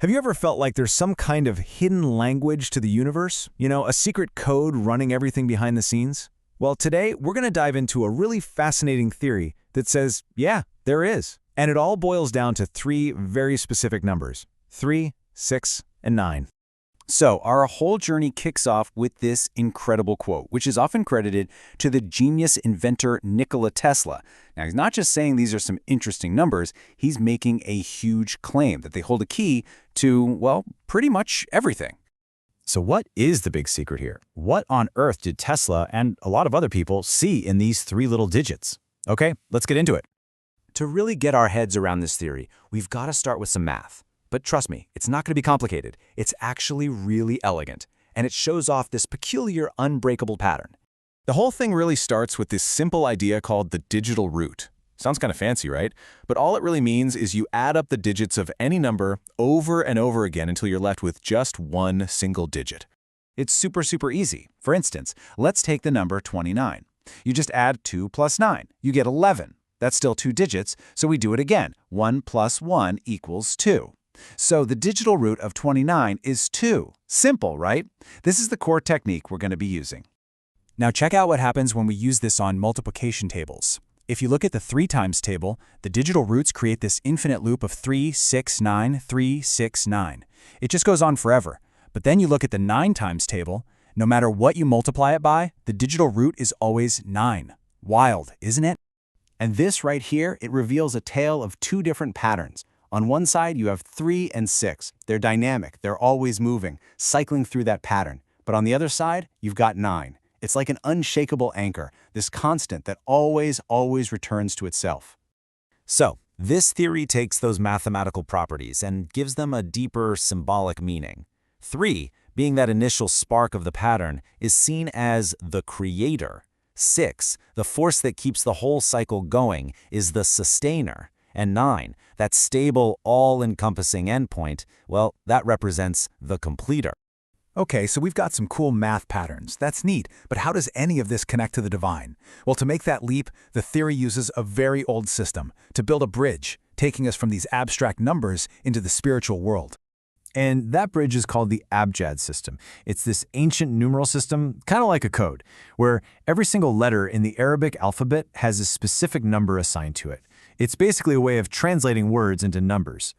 Have you ever felt like there's some kind of hidden language to the universe? You know, a secret code running everything behind the scenes? Well, today we're going to dive into a really fascinating theory that says, yeah, there is. And it all boils down to three very specific numbers: 3, 6, and 9. So, our whole journey kicks off with this incredible quote, which is often credited to the genius inventor Nikola Tesla. Now, he's not just saying these are some interesting numbers, he's making a huge claim that they hold a key to, well, pretty much everything. So what is the big secret here? What on earth did Tesla and a lot of other people see in these three little digits? Okay, let's get into it. To really get our heads around this theory, we've got to start with some math. But trust me, it's not going to be complicated. It's actually really elegant, and it shows off this peculiar, unbreakable pattern. The whole thing really starts with this simple idea called the digital root. Sounds kind of fancy, right? But all it really means is you add up the digits of any number over and over again until you're left with just one single digit. It's super easy. For instance, let's take the number 29. You just add 2 plus 9. You get 11. That's still 2 digits, so we do it again. 1 plus 1 equals 2. So the digital root of 29 is 2. Simple, right? This is the core technique we're going to be using. Now check out what happens when we use this on multiplication tables. If you look at the 3 times table, the digital roots create this infinite loop of 3, 6, 9, 3, 6, 9. It just goes on forever. But then you look at the 9 times table, no matter what you multiply it by, the digital root is always 9. Wild, isn't it? And this right here, it reveals a tale of two different patterns. On one side, you have 3 and 6. They're dynamic, they're always moving, cycling through that pattern. But on the other side, you've got 9. It's like an unshakable anchor, this constant that always returns to itself. So, this theory takes those mathematical properties and gives them a deeper symbolic meaning. 3, being that initial spark of the pattern, is seen as the creator. 6, the force that keeps the whole cycle going, is the sustainer. And 9, that stable, all-encompassing endpoint, well, that represents the completer. Okay, so we've got some cool math patterns. That's neat, but how does any of this connect to the divine? Well, to make that leap, the theory uses a very old system to build a bridge, taking us from these abstract numbers into the spiritual world. And that bridge is called the abjad system. It's this ancient numeral system, kind of like a code, where every single letter in the Arabic alphabet has a specific number assigned to it. It's basically a way of translating words into numbers.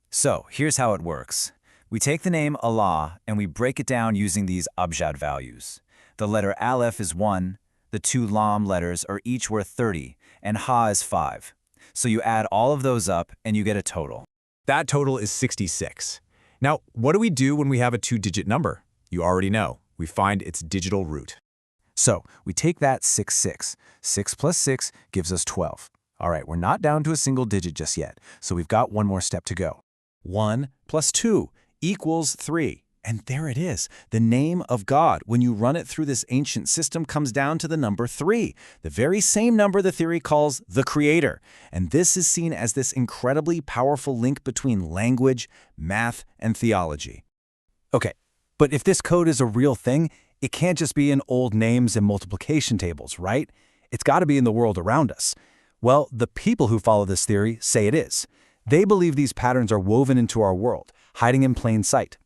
So, here's how it works. We take the name Allah and we break it down using these abjad values. The letter Aleph is 1, the 2 Lam letters are each worth 30, and Ha is 5. So you add all of those up and you get a total. That total is 66. Now, what do we do when we have a 2-digit number? You already know. We find its digital root. So we take that 6. 6 plus 6 gives us 12. All right, we're not down to a single digit just yet, so we've got one more step to go. 1 plus 2 equals 3. And there it is. The name of God, when you run it through this ancient system, comes down to the number 3, the very same number the theory calls the creator. And this is seen as this incredibly powerful link between language, math, and theology. Okay, but if this code is a real thing, it can't just be in old names and multiplication tables, right? It's got to be in the world around us. Well, the people who follow this theory say it is. They believe these patterns are woven into our world, hiding in plain sight.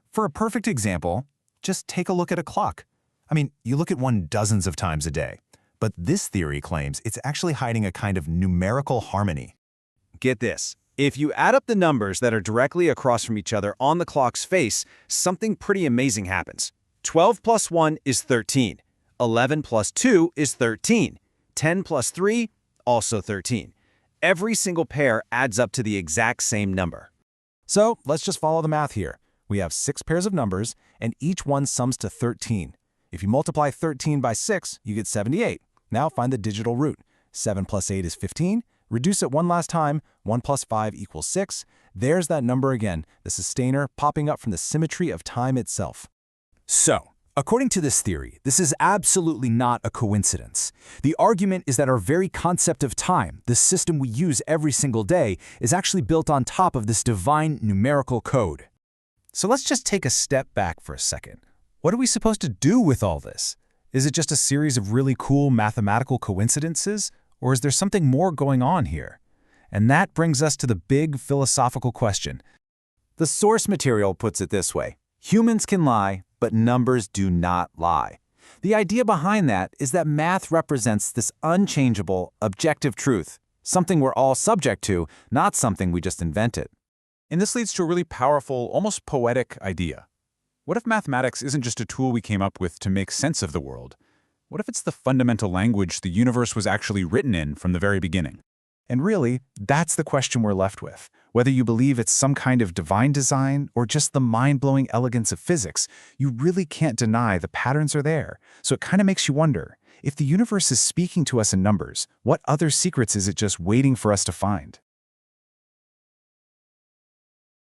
For a perfect example, just take a look at a clock. I mean, you look at one dozens of times a day, but this theory claims it's actually hiding a kind of numerical harmony. Get this. If you add up the numbers that are directly across from each other on the clock's face, something pretty amazing happens. 12 plus 1 is 13. 11 plus 2 is 13. 10 plus 3, also 13. Every single pair adds up to the exact same number. So let's just follow the math here. We have 6 pairs of numbers, and each one sums to 13. If you multiply 13 by 6, you get 78. Now find the digital root. 7 plus 8 is 15. Reduce it one last time. 1 plus 5 equals 6. There's that number again, the sustainer popping up from the symmetry of time itself. So, according to this theory, this is absolutely not a coincidence. The argument is that our very concept of time, the system we use every single day, is actually built on top of this divine numerical code. So let's just take a step back for a second. What are we supposed to do with all this? Is it just a series of really cool mathematical coincidences, or is there something more going on here? And that brings us to the big philosophical question. The source material puts it this way: humans can lie, but numbers do not lie. The idea behind that is that math represents this unchangeable, objective truth, something we're all subject to, not something we just invented. And this leads to a really powerful, almost poetic idea. What if mathematics isn't just a tool we came up with to make sense of the world? What if it's the fundamental language the universe was actually written in from the very beginning? And really, that's the question we're left with. Whether you believe it's some kind of divine design or just the mind-blowing elegance of physics, you really can't deny the patterns are there. So it kind of makes you wonder, if the universe is speaking to us in numbers, what other secrets is it just waiting for us to find?